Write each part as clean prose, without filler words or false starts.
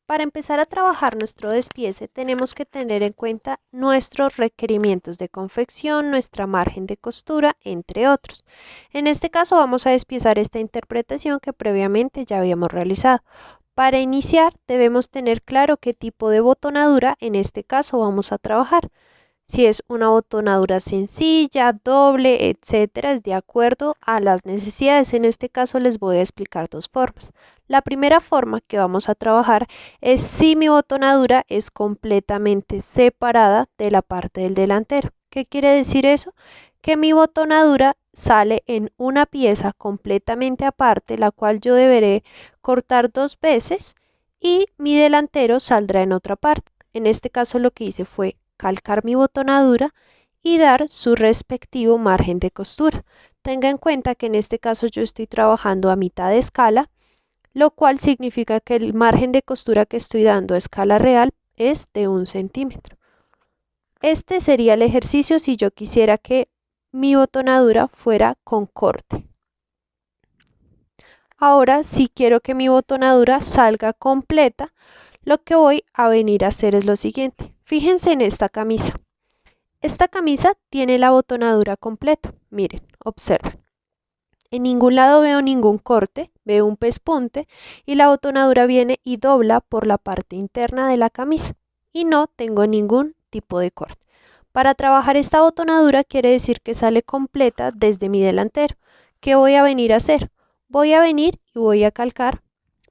Para empezar a trabajar nuestro despiece tenemos que tener en cuenta nuestros requerimientos de confección, nuestra margen de costura, entre otros. En este caso vamos a despiezar esta interpretación que previamente ya habíamos realizado. Para iniciar debemos tener claro qué tipo de botonadura en este caso vamos a trabajar. Si es una botonadura sencilla, doble, etcétera, es de acuerdo a las necesidades. En este caso les voy a explicar dos formas. La primera forma que vamos a trabajar es si mi botonadura es completamente separada de la parte del delantero. ¿Qué quiere decir eso? Que mi botonadura sale en una pieza completamente aparte, la cual yo deberé cortar dos veces y mi delantero saldrá en otra parte. En este caso lo que hice fue calcar mi botonadura y dar su respectivo margen de costura. Tenga en cuenta que en este caso yo estoy trabajando a mitad de escala, lo cual significa que el margen de costura que estoy dando a escala real es de 1 centímetro. Este sería el ejercicio si yo quisiera que mi botonadura fuera con corte. Ahora, si quiero que mi botonadura salga completa, lo que voy a venir a hacer es lo siguiente. Fíjense en esta camisa. Esta camisa tiene la botonadura completa. Miren, observen. En ningún lado veo ningún corte, veo un pespunte y la botonadura viene y dobla por la parte interna de la camisa y no tengo ningún tipo de corte. Para trabajar esta botonadura quiere decir que sale completa desde mi delantero. ¿Qué voy a venir a hacer? Voy a venir y voy a calcar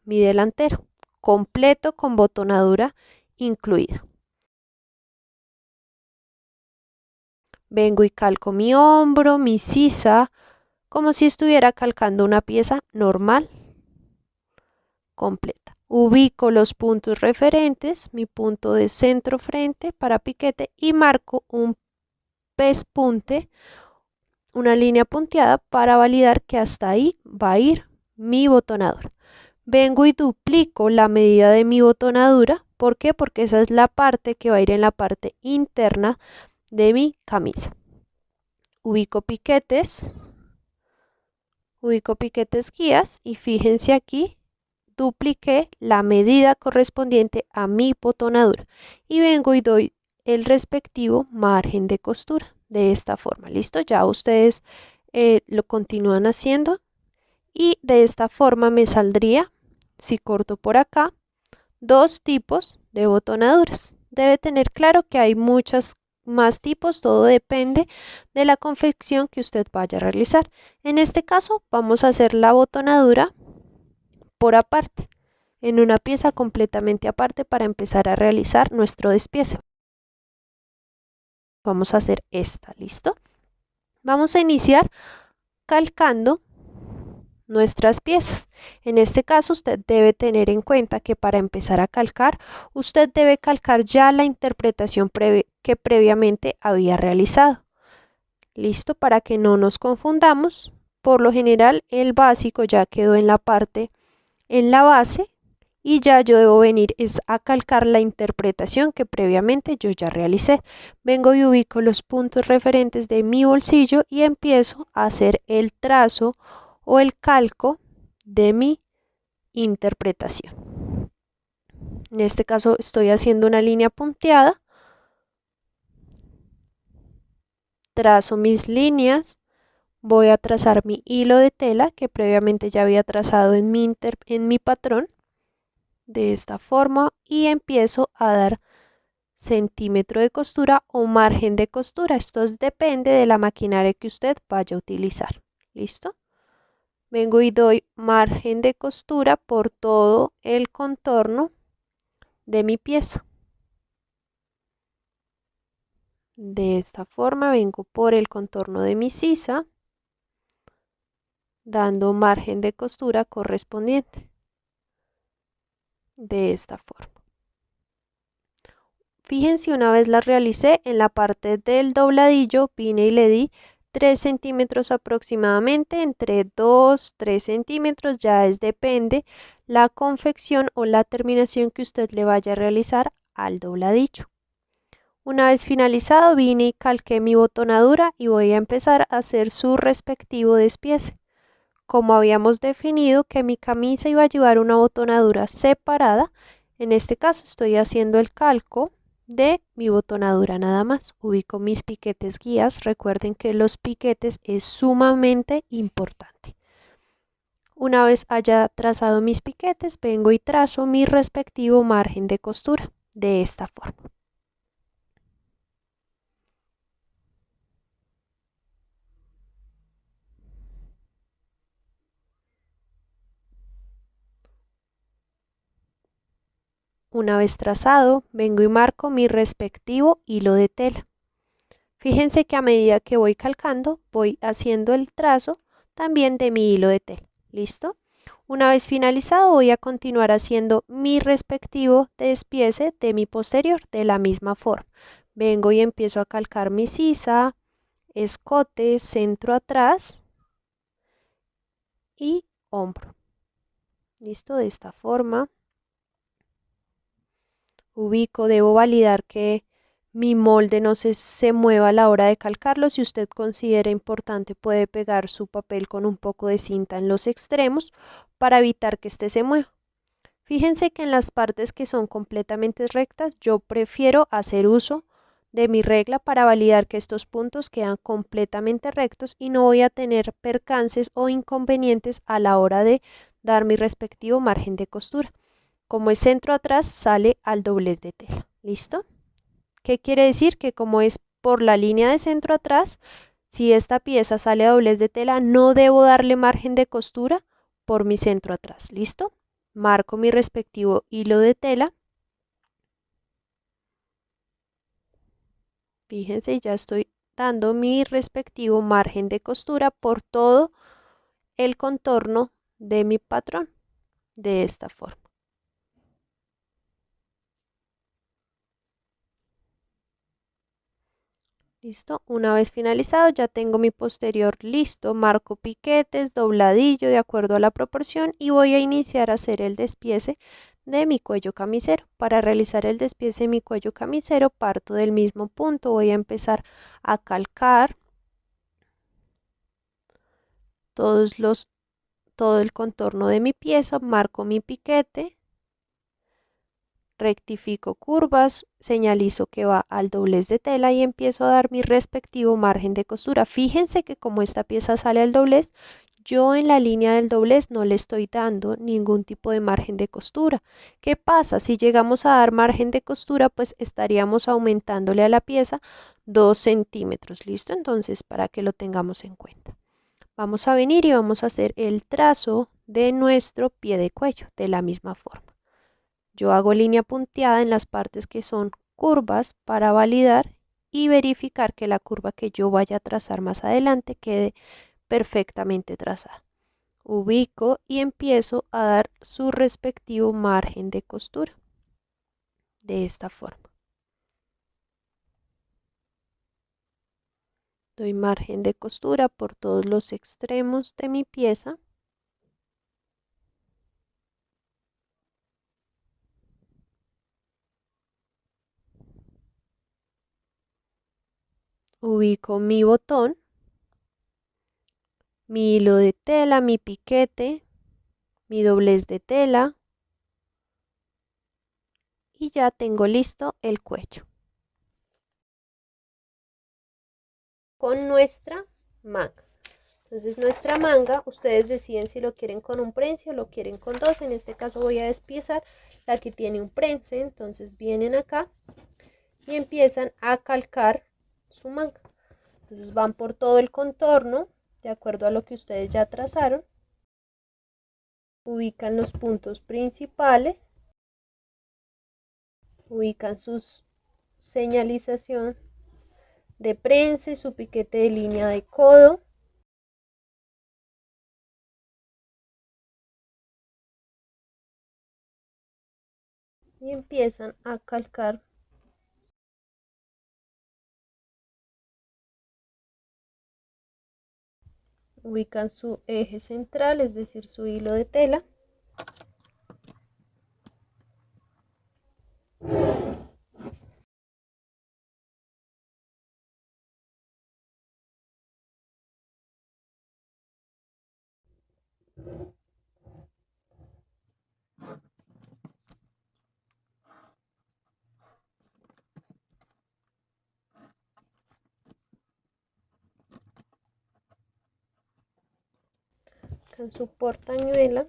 mi delantero completo con botonadura incluida. Vengo y calco mi hombro, mi sisa, como si estuviera calcando una pieza normal, completa. Ubico los puntos referentes, mi punto de centro frente para piquete y marco un pespunte, una línea punteada para validar que hasta ahí va a ir mi botonadura. Vengo y duplico la medida de mi botonadura. ¿Por qué? Porque esa es la parte que va a ir en la parte interna de mi camisa. Ubico piquetes guías y fíjense aquí, dupliqué la medida correspondiente a mi botonadura y vengo y doy el respectivo margen de costura de esta forma. Listo, ya ustedes lo continúan haciendo y de esta forma me saldría, si corto por acá, dos tipos de botonaduras. Debe tener claro que hay muchas más tipos, todo depende de la confección que usted vaya a realizar. En este caso vamos a hacer la botonadura por aparte, en una pieza completamente aparte para empezar a realizar nuestro despiece. Vamos a hacer esta, ¿listo? Vamos a iniciar calcando nuestras piezas. En este caso usted debe tener en cuenta que para empezar a calcar, usted debe calcar ya la interpretación que previamente había realizado. Listo, para que no nos confundamos. Por lo general el básico ya quedó en la parte, en la base, y ya yo debo venir es a calcar la interpretación que previamente yo ya realicé. Vengo y ubico los puntos referentes de mi bolsillo y empiezo a hacer el trazo o el calco de mi interpretación. En este caso estoy haciendo una línea punteada, trazo mis líneas, voy a trazar mi hilo de tela que previamente ya había trazado en mi patrón de esta forma y empiezo a dar centímetro de costura o margen de costura. Esto depende de la maquinaria que usted vaya a utilizar. ¿Listo? Vengo y doy margen de costura por todo el contorno de mi pieza. De esta forma vengo por el contorno de mi sisa, dando margen de costura correspondiente. De esta forma. Fíjense, una vez la realicé, en la parte del dobladillo vine y le di 3 centímetros aproximadamente, entre 2, 3 centímetros, ya depende la confección o la terminación que usted le vaya a realizar al dobladillo. Una vez finalizado vine y calqué mi botonadura y voy a empezar a hacer su respectivo despiece. Como habíamos definido que mi camisa iba a llevar una botonadura separada, En este caso estoy haciendo el calco de mi botonadura nada más. Ubico mis piquetes guías. Recuerden que los piquetes es sumamente importante. Una vez haya trazado mis piquetes, vengo y trazo mi respectivo margen de costura de esta forma. Una vez trazado, vengo y marco mi respectivo hilo de tela. Fíjense que a medida que voy calcando, voy haciendo el trazo también de mi hilo de tela. ¿Listo? Una vez finalizado, voy a continuar haciendo mi respectivo despiece de mi posterior de la misma forma. Vengo y empiezo a calcar mi sisa, escote, centro atrás y hombro. ¿Listo? De esta forma. Ubico, debo validar que mi molde no se mueva a la hora de calcarlo. Si usted considera importante, puede pegar su papel con un poco de cinta en los extremos para evitar que éste se mueva. Fíjense que en las partes que son completamente rectas, yo prefiero hacer uso de mi regla para validar que estos puntos quedan completamente rectos y no voy a tener percances o inconvenientes a la hora de dar mi respectivo margen de costura. Como es centro atrás, sale al doblez de tela. ¿Listo? ¿Qué quiere decir? Que como es por la línea de centro atrás, si esta pieza sale a doblez de tela, no debo darle margen de costura por mi centro atrás. ¿Listo? Marco mi respectivo hilo de tela. Fíjense, ya estoy dando mi respectivo margen de costura por todo el contorno de mi patrón, de esta forma. Listo, una vez finalizado ya tengo mi posterior listo, marco piquetes, dobladillo de acuerdo a la proporción y voy a iniciar a hacer el despiece de mi cuello camisero. Para realizar el despiece de mi cuello camisero parto del mismo punto, voy a empezar a calcar todo el contorno de mi pieza, marco mi piquete, rectifico curvas, señalizo que va al doblez de tela y empiezo a dar mi respectivo margen de costura. Fíjense que como esta pieza sale al doblez, yo en la línea del doblez no le estoy dando ningún tipo de margen de costura. ¿Qué pasa? Si llegamos a dar margen de costura, pues estaríamos aumentándole a la pieza 2 centímetros. ¿Listo? Entonces, para que lo tengamos en cuenta. Vamos a venir y vamos a hacer el trazo de nuestro pie de cuello de la misma forma. Yo hago línea punteada en las partes que son curvas para validar y verificar que la curva que yo vaya a trazar más adelante quede perfectamente trazada. Ubico y empiezo a dar su respectivo margen de costura de esta forma. Doy margen de costura por todos los extremos de mi pieza. Ubico mi botón, mi hilo de tela, mi piquete, mi doblez de tela y ya tengo listo el cuello. Con nuestra manga. Entonces nuestra manga, ustedes deciden si lo quieren con un prense o lo quieren con dos. En este caso voy a despiezar la que tiene un prense. Entonces vienen acá y empiezan a calcar su manga. Entonces van por todo el contorno, de acuerdo a lo que ustedes ya trazaron. Ubican los puntos principales. Ubican su señalización de prense, su piquete de línea de codo. Y empiezan a calcar. Ubican su eje central, es decir, su hilo de tela. con su portañuela.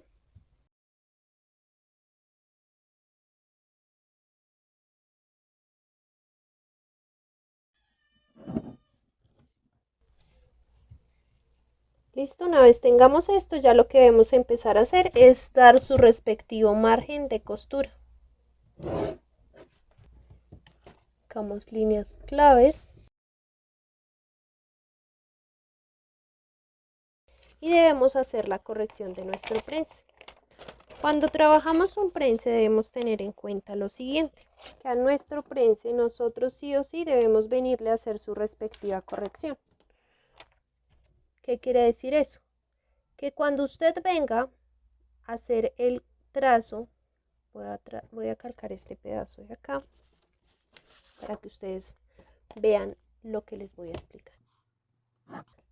Listo, una vez tengamos esto, ya lo que debemos empezar a hacer es dar su respectivo margen de costura. Sacamos líneas claves. Y debemos hacer la corrección de nuestro prense. Cuando trabajamos un prense debemos tener en cuenta lo siguiente, que a nuestro prense nosotros sí o sí debemos venirle a hacer su respectiva corrección. ¿Qué quiere decir eso? Que cuando usted venga a hacer el trazo, voy a calcar este pedazo de acá para que ustedes vean lo que les voy a explicar.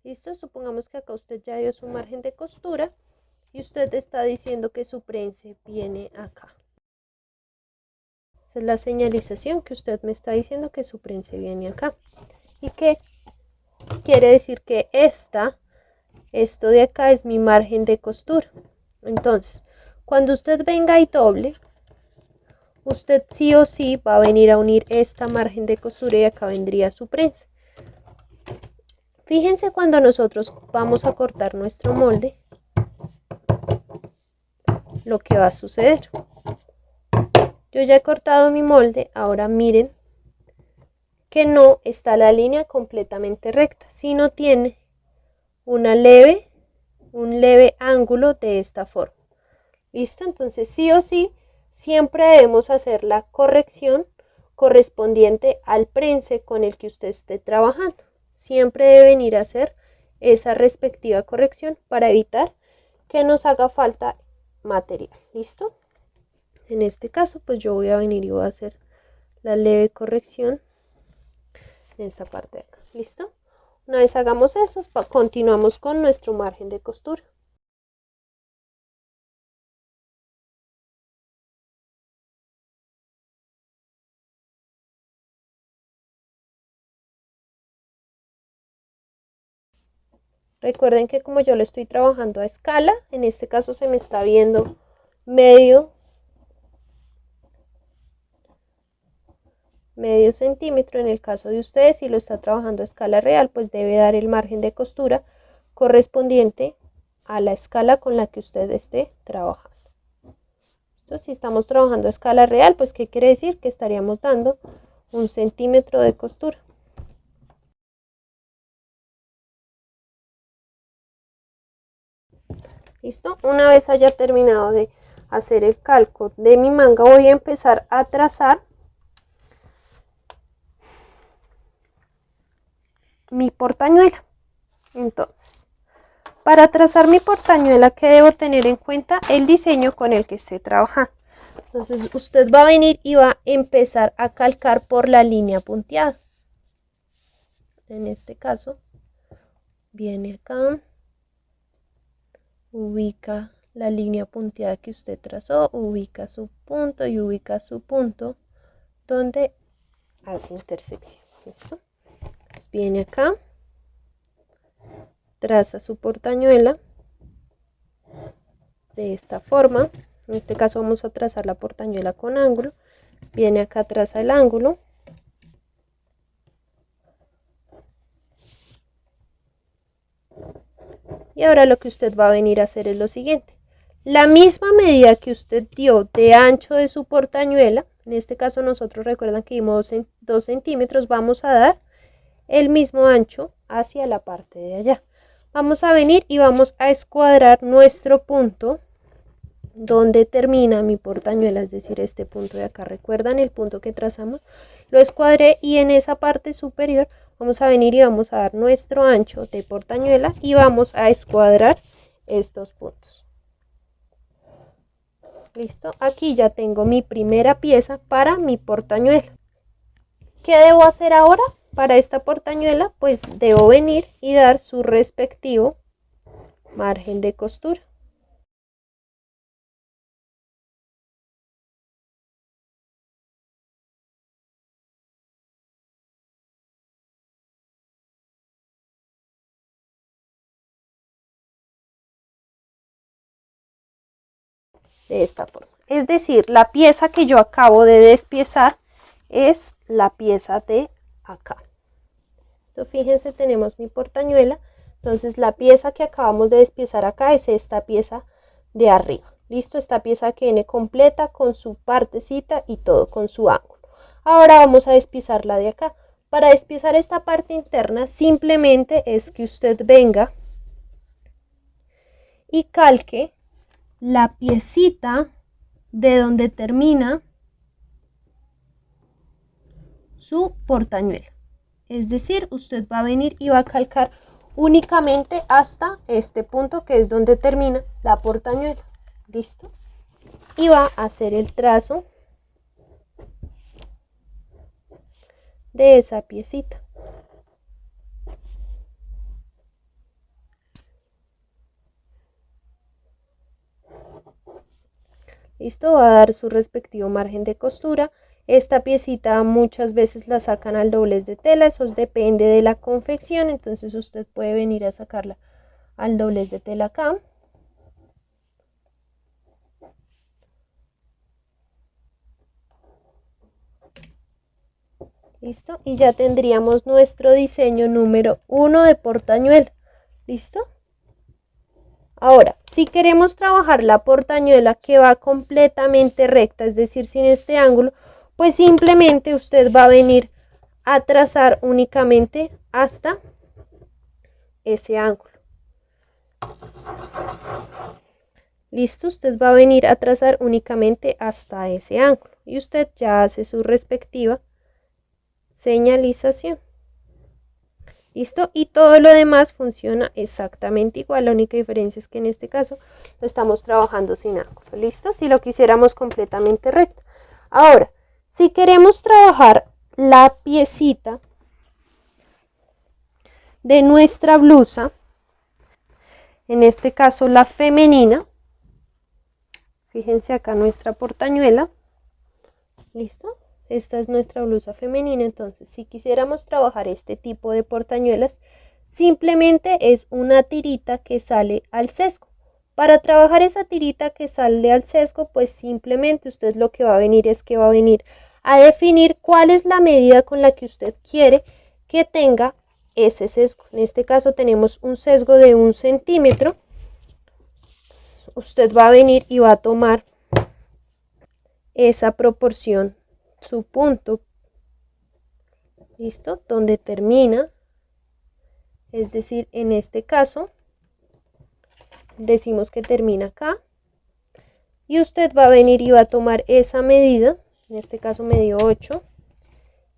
Listo, supongamos que acá usted ya dio su margen de costura y usted está diciendo que su prense viene acá. Esa es la señalización que usted me está diciendo que su prense viene acá. ¿Y qué quiere decir? Que esto de acá es mi margen de costura. Entonces, cuando usted venga y doble, usted sí o sí va a venir a unir esta margen de costura y acá vendría su prensa. Fíjense cuando nosotros vamos a cortar nuestro molde, lo que va a suceder. Yo ya he cortado mi molde, ahora miren que no está la línea completamente recta, sino tiene un leve ángulo de esta forma. ¿Listo? Entonces sí o sí, siempre debemos hacer la corrección correspondiente al prense con el que usted esté trabajando. Siempre debe venir a hacer esa respectiva corrección para evitar que nos haga falta material. ¿Listo? En este caso, pues yo voy a venir y voy a hacer la leve corrección en esta parte de acá. ¿Listo? Una vez hagamos eso, continuamos con nuestro margen de costura. Recuerden que como yo lo estoy trabajando a escala, en este caso se me está viendo medio centímetro. En el caso de ustedes, si lo está trabajando a escala real, pues debe dar el margen de costura correspondiente a la escala con la que usted esté trabajando. Entonces, si estamos trabajando a escala real, pues ¿qué quiere decir? Que estaríamos dando 1 centímetro de costura. ¿Listo? Una vez haya terminado de hacer el calco de mi manga, voy a empezar a trazar mi portañuela. Entonces, para trazar mi portañuela, ¿qué debo tener en cuenta? El diseño con el que esté trabajando. Entonces, usted va a venir y va a empezar a calcar por la línea punteada. En este caso, viene acá, ubica la línea punteada que usted trazó, ubica su punto y ubica su punto donde hace intersección. ¿Listo? Pues viene acá, traza su portañuela de esta forma. En este caso vamos a trazar la portañuela con ángulo. Viene acá, traza el ángulo. Y ahora lo que usted va a venir a hacer es lo siguiente. La misma medida que usted dio de ancho de su portañuela, en este caso nosotros recuerdan que dimos 2 centímetros, vamos a dar el mismo ancho hacia la parte de allá. Vamos a venir y vamos a escuadrar nuestro punto donde termina mi portañuela, es decir, este punto de acá. ¿Recuerdan el punto que trazamos? Lo escuadré y en esa parte superior vamos a venir y vamos a dar nuestro ancho de portañuela y vamos a escuadrar estos puntos. Listo, aquí ya tengo mi primera pieza para mi portañuela. ¿Qué debo hacer ahora para esta portañuela? Pues debo venir y dar su respectivo margen de costura. de esta forma. Es decir, la pieza que yo acabo de despiezar es la pieza de acá. Entonces, fíjense, tenemos mi portañuela. Entonces la pieza que acabamos de despiezar acá es esta pieza de arriba. Listo, esta pieza que viene completa con su partecita y todo con su ángulo. Ahora vamos a despiezarla de acá. Para despiezar esta parte interna simplemente es que usted venga y calque la piecita de donde termina su portañuela. Es decir, usted va a venir y va a calcar únicamente hasta este punto que es donde termina la portañuela. ¿Listo? Y va a hacer el trazo de esa piecita. ¿Listo? Va a dar su respectivo margen de costura. Esta piecita muchas veces la sacan al doblez de tela, eso depende de la confección, entonces usted puede venir a sacarla al doblez de tela acá. ¿Listo? Y ya tendríamos nuestro diseño número 1 de portañuela. ¿Listo? Ahora, si queremos trabajar la portañuela que va completamente recta, es decir, sin este ángulo, pues simplemente usted va a venir a trazar únicamente hasta ese ángulo. Listo, usted va a venir a trazar únicamente hasta ese ángulo y usted ya hace su respectiva señalización. ¿Listo? Y todo lo demás funciona exactamente igual, la única diferencia es que en este caso lo estamos trabajando sin ángulo. ¿Listo? Si lo quisiéramos completamente recto. Ahora, si queremos trabajar la piecita de nuestra blusa, en este caso la femenina, fíjense acá nuestra portañuela, ¿listo? Esta es nuestra blusa femenina, entonces si quisiéramos trabajar este tipo de portañuelas, simplemente es una tirita que sale al sesgo. Para trabajar esa tirita que sale al sesgo, pues simplemente usted lo que va a venir es que va a venir a definir cuál es la medida con la que usted quiere que tenga ese sesgo. En este caso tenemos un sesgo de 1 centímetro. Usted va a venir y va a tomar esa proporción, su punto, ¿listo? Donde termina, es decir, en este caso, decimos que termina acá. Y usted va a venir y va a tomar esa medida, en este caso me dio 8,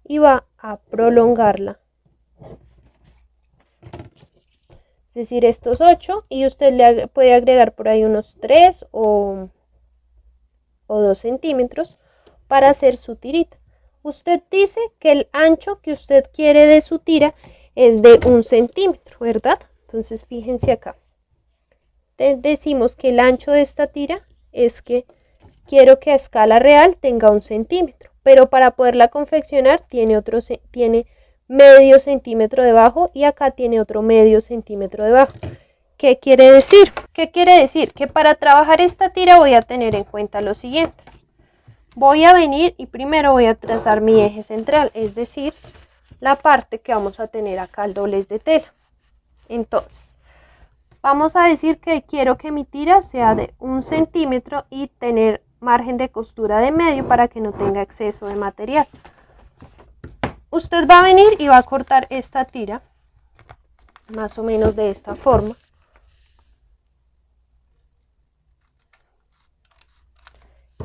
y va a prolongarla. Es decir, estos 8, y usted le puede agregar por ahí unos 3 o 2 centímetros para hacer su tirita. Usted dice que el ancho que usted quiere de su tira es de 1 centímetro, ¿verdad? Entonces fíjense acá. Decimos que el ancho de esta tira es que quiero que a escala real tenga 1 centímetro, pero para poderla confeccionar tiene medio centímetro debajo y acá tiene otro medio centímetro debajo. ¿Qué quiere decir? ¿Qué quiere decir? Que para trabajar esta tira voy a tener en cuenta lo siguiente. Voy a venir y primero voy a trazar mi eje central, es decir, la parte que vamos a tener acá al doblez de tela. Entonces, vamos a decir que quiero que mi tira sea de 1 centímetro y tener margen de costura de medio para que no tenga exceso de material. Usted va a venir y va a cortar esta tira, más o menos de esta forma.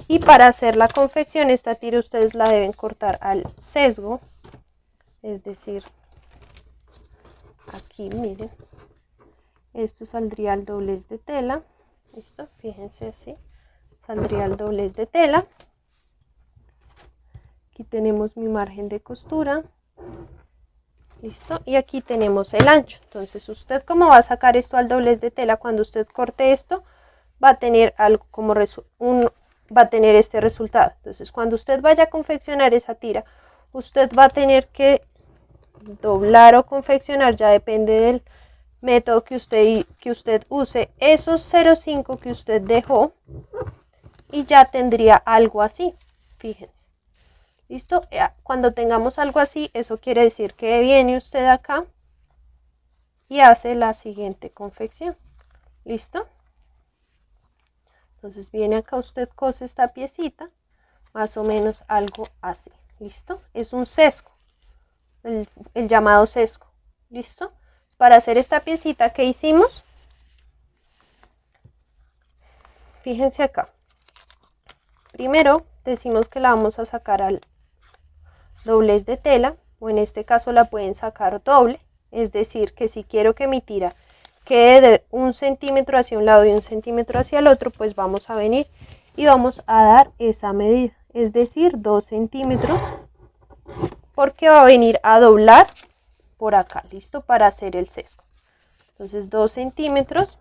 Y para hacer la confección, esta tira ustedes la deben cortar al sesgo, es decir, aquí miren, esto saldría al doblez de tela, ¿listo? Fíjense así, saldría al doblez de tela. Aquí tenemos mi margen de costura, ¿listo? Y aquí tenemos el ancho. Entonces usted, como va a sacar esto al doblez de tela, cuando usted corte esto, va a tener algo como va a tener este resultado. Entonces cuando usted vaya a confeccionar esa tira, usted va a tener que doblar o confeccionar, ya depende del método que usted use, esos 0,5 que usted dejó, y ya tendría algo así, fíjense. ¿Listo? Cuando tengamos algo así, eso quiere decir que viene usted acá y hace la siguiente confección. ¿Listo? Entonces viene acá, usted cose esta piecita, más o menos algo así. ¿Listo? Es un sesgo, el llamado sesgo. ¿Listo? Para hacer esta piecita que hicimos, fíjense acá. Primero decimos que la vamos a sacar al doblez de tela, o en este caso la pueden sacar doble, es decir, que si quiero que mi tira quede de 1 centímetro hacia un lado y 1 centímetro hacia el otro, pues vamos a venir y vamos a dar esa medida, es decir, 2 centímetros, porque va a venir a doblar por acá, listo, para hacer el sesgo. Entonces 2 centímetros,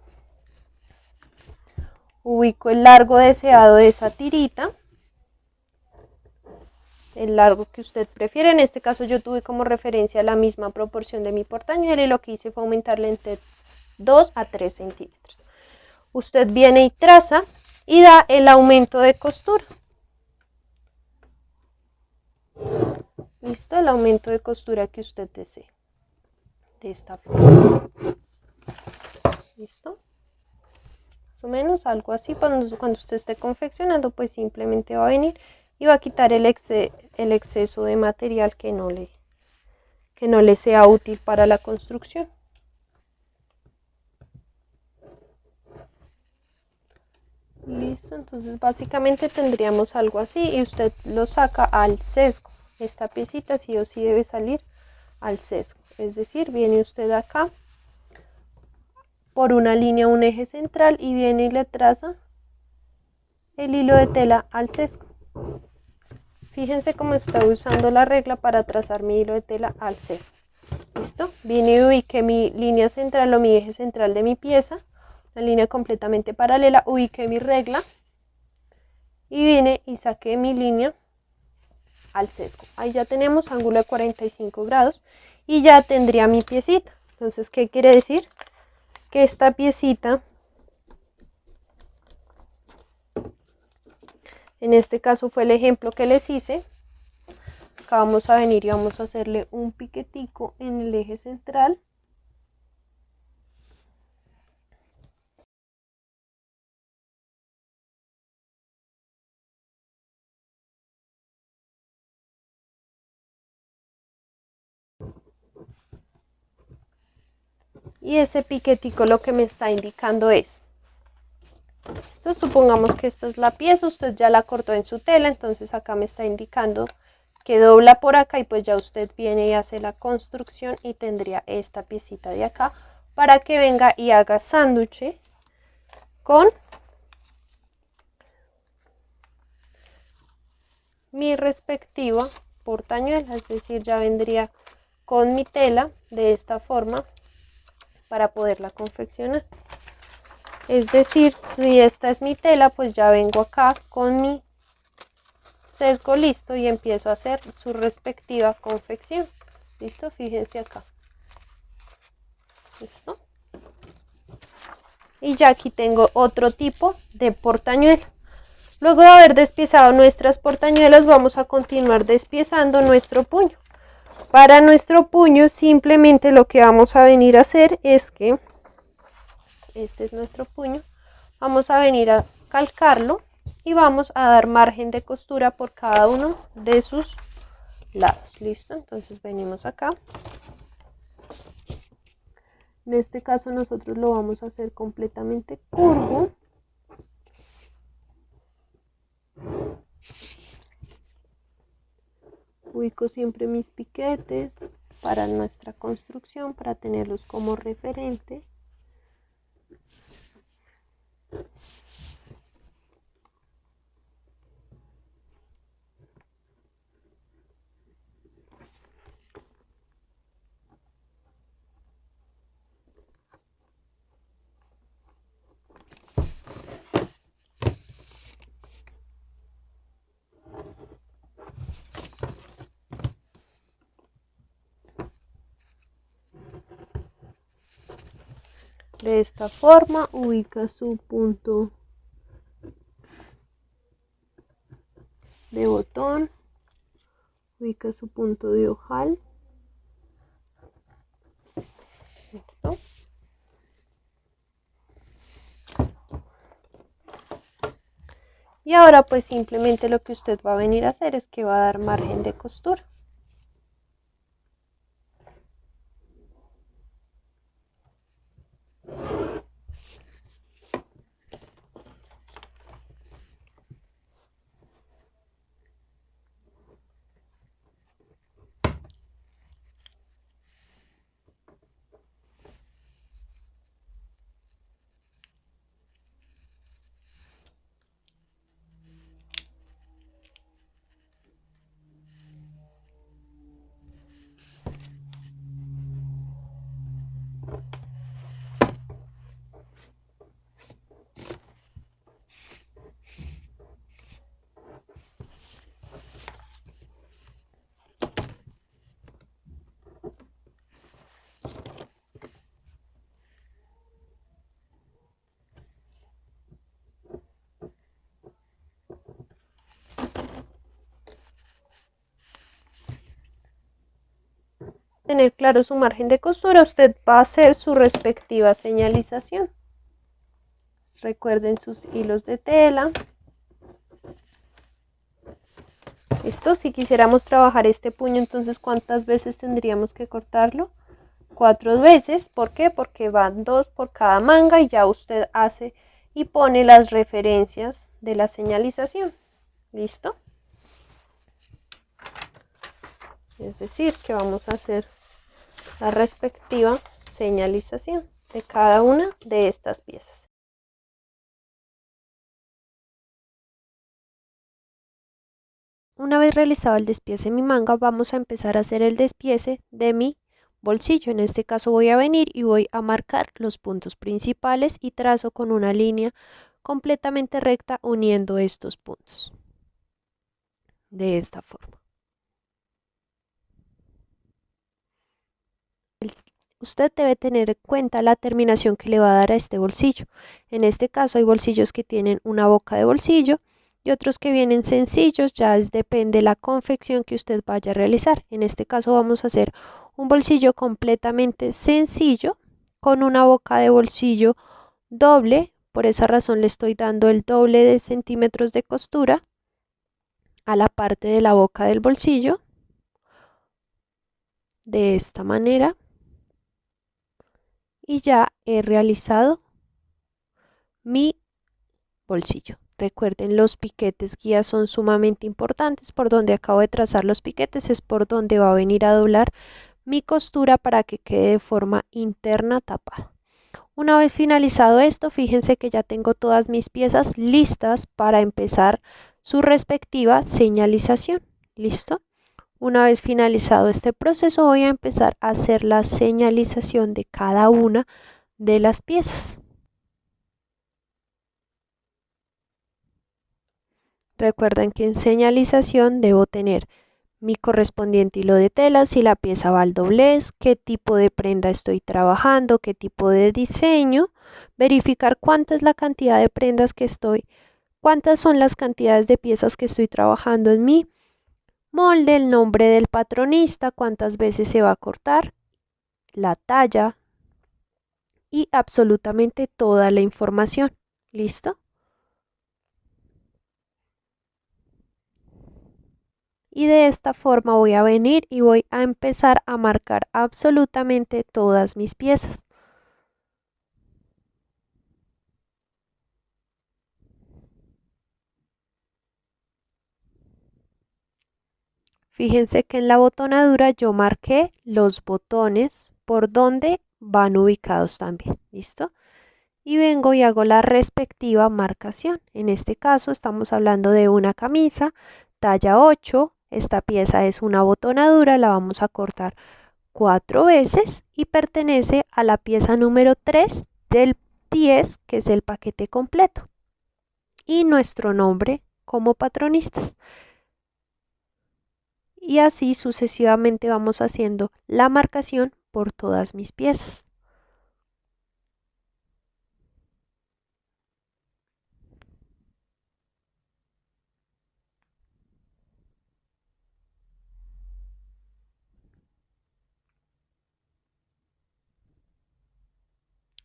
ubico el largo deseado de esa tirita, el largo que usted prefiere. En este caso yo tuve como referencia la misma proporción de mi portañuelo y lo que hice fue aumentarle entre 2 a 3 centímetros. Usted viene y traza y da el aumento de costura. Listo, el aumento de costura que usted desee. De esta forma. Listo. Más o menos algo así. Cuando usted esté confeccionando, pues simplemente va a venir y va a quitar el exceso de material que no le sea útil para la construcción. Listo, entonces básicamente tendríamos algo así y usted lo saca al sesgo. Esta piecita sí o sí debe salir al sesgo, es decir, viene usted acá por una línea, un eje central, y viene y le traza el hilo de tela al sesgo. Fíjense cómo estoy usando la regla para trazar mi hilo de tela al sesgo. ¿Listo? Vine y ubiqué mi línea central o mi eje central de mi pieza, la línea completamente paralela, ubiqué mi regla y vine y saqué mi línea al sesgo. Ahí ya tenemos ángulo de 45 grados y ya tendría mi piecita. Entonces, ¿qué quiere decir? Que esta piecita, en este caso fue el ejemplo que les hice, acá vamos a venir y vamos a hacerle un piquetico en el eje central. Y ese piquetico lo que me está indicando es, esto, supongamos que esta es la pieza, usted ya la cortó en su tela, entonces acá me está indicando que dobla por acá y pues ya usted viene y hace la construcción y tendría esta piecita de acá para que venga y haga sándwich con mi respectiva portañuela, es decir, ya vendría con mi tela de esta forma para poderla confeccionar. Es decir, si esta es mi tela, pues ya vengo acá con mi sesgo listo y empiezo a hacer su respectiva confección. ¿Listo? Fíjense acá. ¿Listo? Y ya aquí tengo otro tipo de portañuela. Luego de haber despiezado nuestras portañuelas, vamos a continuar despiezando nuestro puño. Para nuestro puño simplemente lo que vamos a venir a hacer es que, este es nuestro puño, vamos a venir a calcarlo y vamos a dar margen de costura por cada uno de sus lados. ¿Listo? Entonces venimos acá. En este caso nosotros lo vamos a hacer completamente curvo. Ubico siempre mis piquetes para nuestra construcción, para tenerlos como referente. De esta forma ubica su punto de botón, ubica su punto de ojal. ¿Listo? Y ahora pues simplemente lo que usted va a venir a hacer es que va a dar margen de costura. Tener claro su margen de costura, usted va a hacer su respectiva señalización. Recuerden sus hilos de tela. Esto, si quisiéramos trabajar este puño, entonces ¿cuántas veces tendríamos que cortarlo? 4 veces. ¿Por qué? Porque van 2 por cada manga y ya usted hace y pone las referencias de la señalización. ¿Listo? Es decir, que vamos a hacer la respectiva señalización de cada una de estas piezas. Una vez realizado el despiece de mi manga, vamos a empezar a hacer el despiece de mi bolsillo. En este caso voy a venir y voy a marcar los puntos principales y trazo con una línea completamente recta uniendo estos puntos. De esta forma. Usted debe tener en cuenta la terminación que le va a dar a este bolsillo. En este caso hay bolsillos que tienen una boca de bolsillo y otros que vienen sencillos, ya depende de la confección que usted vaya a realizar. En este caso vamos a hacer un bolsillo completamente sencillo con una boca de bolsillo doble, por esa razón le estoy dando el doble de centímetros de costura a la parte de la boca del bolsillo, de esta manera. Y ya he realizado mi bolsillo. Recuerden, los piquetes guías son sumamente importantes. Por donde acabo de trazar los piquetes es por donde va a venir a doblar mi costura para que quede de forma interna tapada. Una vez finalizado esto, fíjense que ya tengo todas mis piezas listas para empezar su respectiva señalización. ¿Listo? Una vez finalizado este proceso, voy a empezar a hacer la señalización de cada una de las piezas. Recuerden que en señalización debo tener mi correspondiente hilo de tela, si la pieza va al doblez, qué tipo de prenda estoy trabajando, qué tipo de diseño, verificar cuánta es la cantidad de prendas que cuántas son las cantidades de piezas que estoy trabajando en mi molde, el nombre del patronista, cuántas veces se va a cortar, la talla y absolutamente toda la información. ¿Listo? Y de esta forma voy a venir y voy a empezar a marcar absolutamente todas mis piezas. Fíjense que en la botonadura yo marqué los botones por donde van ubicados también. ¿Listo? Y vengo y hago la respectiva marcación. En este caso estamos hablando de una camisa talla 8. Esta pieza es una botonadura, la vamos a cortar 4 veces y pertenece a la pieza número 3 del 10, que es el paquete completo. Y nuestro nombre como patronistas. Y así sucesivamente vamos haciendo la marcación por todas mis piezas.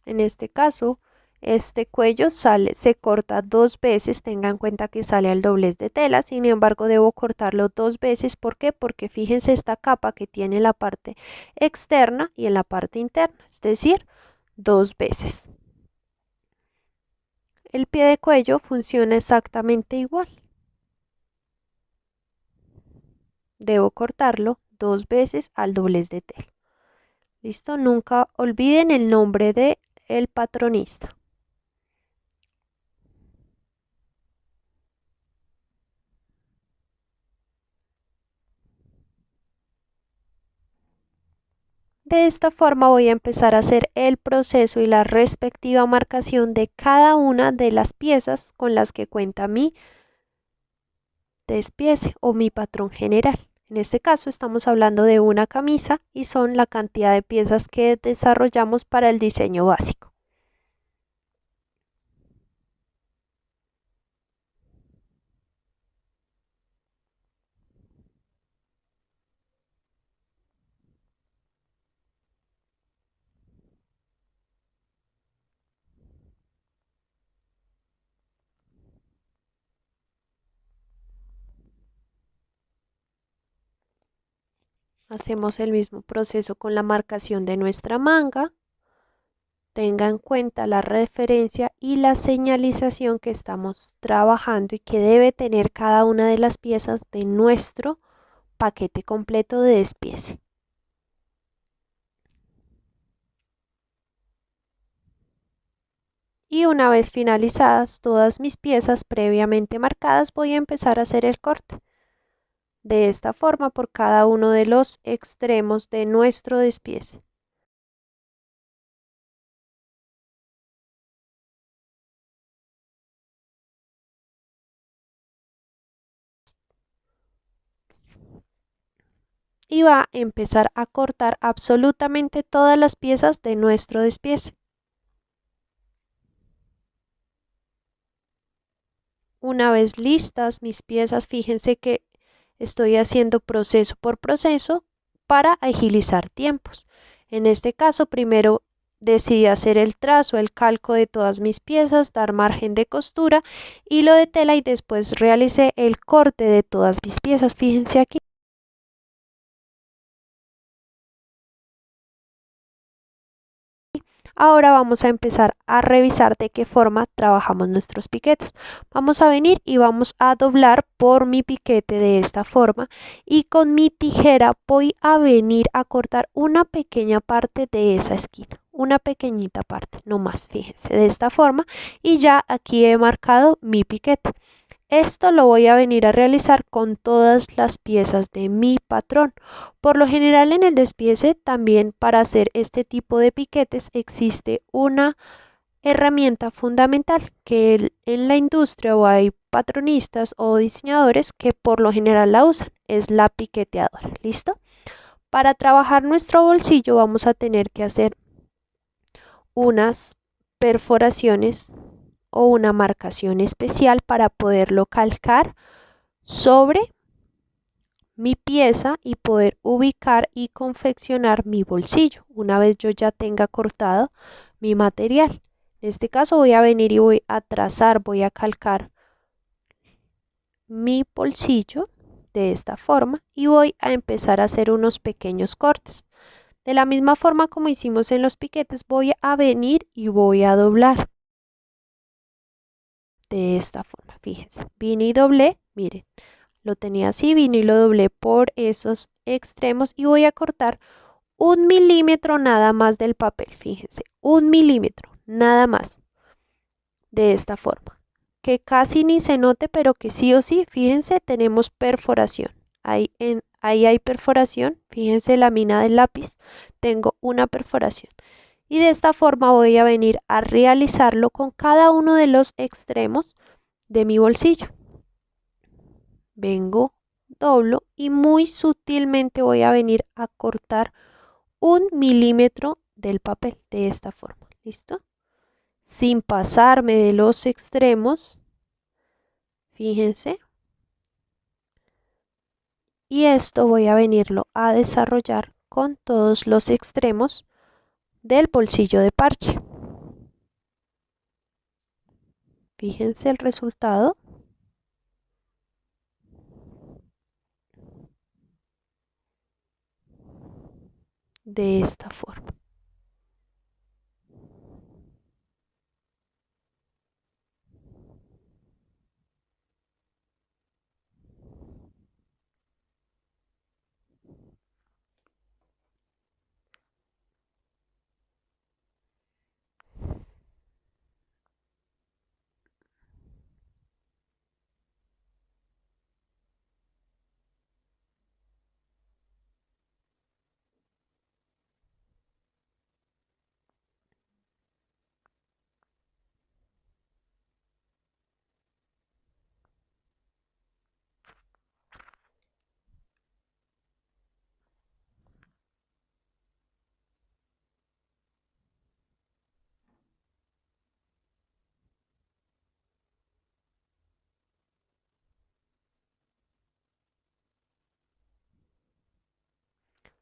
En este caso, este cuello se corta 2 veces, tenga en cuenta que sale al doblez de tela, sin embargo debo cortarlo 2 veces. ¿Por qué? Porque fíjense esta capa que tiene en la parte externa y en la parte interna, es decir, 2 veces. El pie de cuello funciona exactamente igual. Debo cortarlo 2 veces al doblez de tela. ¿Listo? Nunca olviden el nombre de el patronista. De esta forma voy a empezar a hacer el proceso y la respectiva marcación de cada una de las piezas con las que cuenta mi despiece o mi patrón general. En este caso estamos hablando de una camisa y son la cantidad de piezas que desarrollamos para el diseño básico. Hacemos el mismo proceso con la marcación de nuestra manga. Tenga en cuenta la referencia y la señalización que estamos trabajando y que debe tener cada una de las piezas de nuestro paquete completo de despiece. Y una vez finalizadas todas mis piezas previamente marcadas, voy a empezar a hacer el corte. De esta forma por cada uno de los extremos de nuestro despiece. Y va a empezar a cortar absolutamente todas las piezas de nuestro despiece. Una vez listas mis piezas, fíjense que estoy haciendo proceso por proceso para agilizar tiempos. En este caso, primero decidí hacer el trazo, el calco de todas mis piezas, dar margen de costura, hilo de tela y después realicé el corte de todas mis piezas. Fíjense aquí. Ahora vamos a empezar a revisar de qué forma trabajamos nuestros piquetes. Vamos a venir y vamos a doblar por mi piquete de esta forma y con mi tijera voy a venir a cortar una pequeña parte de esa esquina. Una pequeñita parte, no más, fíjense, de esta forma y ya aquí he marcado mi piquete. Esto lo voy a venir a realizar con todas las piezas de mi patrón. Por lo general en el despiece también para hacer este tipo de piquetes existe una herramienta fundamental que en la industria o hay patronistas o diseñadores que por lo general la usan, es la piqueteadora. ¿Listo? Para trabajar nuestro bolsillo vamos a tener que hacer unas perforaciones o una marcación especial para poderlo calcar sobre mi pieza y poder ubicar y confeccionar mi bolsillo una vez yo ya tenga cortado mi material. En este caso voy a venir y voy a trazar, voy a calcar mi bolsillo de esta forma y voy a empezar a hacer unos pequeños cortes. De la misma forma como hicimos en los piquetes, voy a venir y voy a doblar de esta forma. Fíjense, vine y doblé, miren, lo tenía así, vine y lo doblé por esos extremos y voy a cortar 1 milímetro nada más del papel. Fíjense, 1 milímetro nada más de esta forma, que casi ni se note, pero que sí o sí, fíjense, tenemos perforación. Ahí hay perforación, fíjense la mina del lápiz, tengo una perforación. Y de esta forma voy a venir a realizarlo con cada uno de los extremos de mi bolsillo. Vengo, doblo y muy sutilmente voy a venir a cortar 1 milímetro del papel de esta forma. ¿Listo? Sin pasarme de los extremos. Fíjense. Y esto voy a venirlo a desarrollar con todos los extremos del bolsillo de parche. Fíjense el resultado. De esta forma.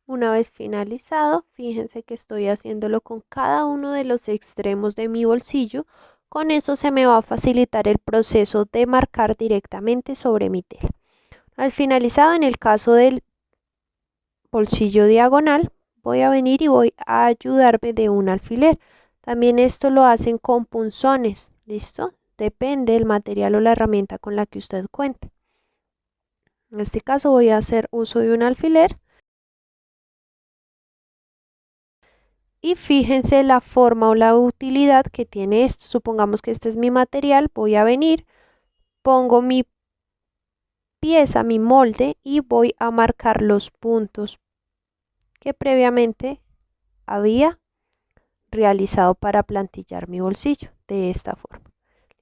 Una vez finalizado, fíjense que estoy haciéndolo con cada uno de los extremos de mi bolsillo. Con eso se me va a facilitar el proceso de marcar directamente sobre mi tela. Una vez finalizado, en el caso del bolsillo diagonal, voy a venir y voy a ayudarme de un alfiler. También esto lo hacen con punzones, ¿listo? Depende del material o la herramienta con la que usted cuente. En este caso voy a hacer uso de un alfiler. Y fíjense la forma o la utilidad que tiene esto. Supongamos que este es mi material, voy a venir, pongo mi pieza, mi molde y voy a marcar los puntos que previamente había realizado para plantillar mi bolsillo de esta forma.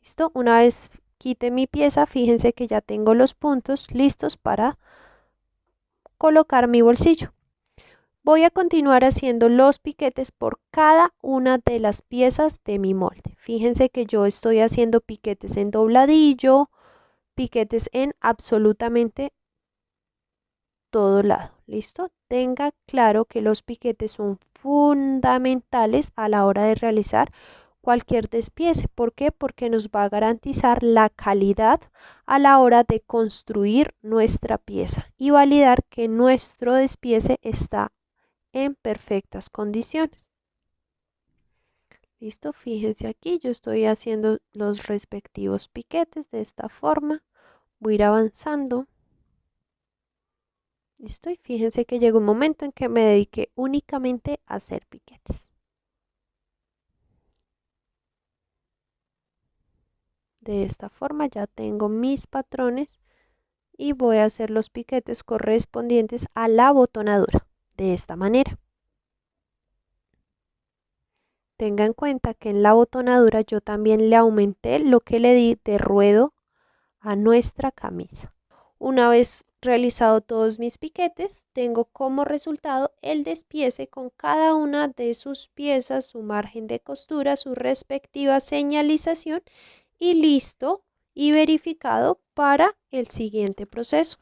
¿Listo? Una vez quite mi pieza, fíjense que ya tengo los puntos listos para colocar mi bolsillo. Voy a continuar haciendo los piquetes por cada una de las piezas de mi molde. Fíjense que yo estoy haciendo piquetes en dobladillo, piquetes en absolutamente todo lado. ¿Listo? Tenga claro que los piquetes son fundamentales a la hora de realizar cualquier despiece. ¿Por qué? Porque nos va a garantizar la calidad a la hora de construir nuestra pieza y validar que nuestro despiece está en perfectas condiciones. Listo, fíjense aquí, yo estoy haciendo los respectivos piquetes de esta forma. Voy a ir avanzando. Listo, y fíjense que llegó un momento en que me dediqué únicamente a hacer piquetes. De esta forma ya tengo mis patrones y voy a hacer los piquetes correspondientes a la botonadura. De esta manera. Tenga en cuenta que en la botonadura yo también le aumenté lo que le di de ruedo a nuestra camisa. Una vez realizado todos mis piquetes, tengo como resultado el despiece con cada una de sus piezas, su margen de costura, su respectiva señalización y listo y verificado para el siguiente proceso.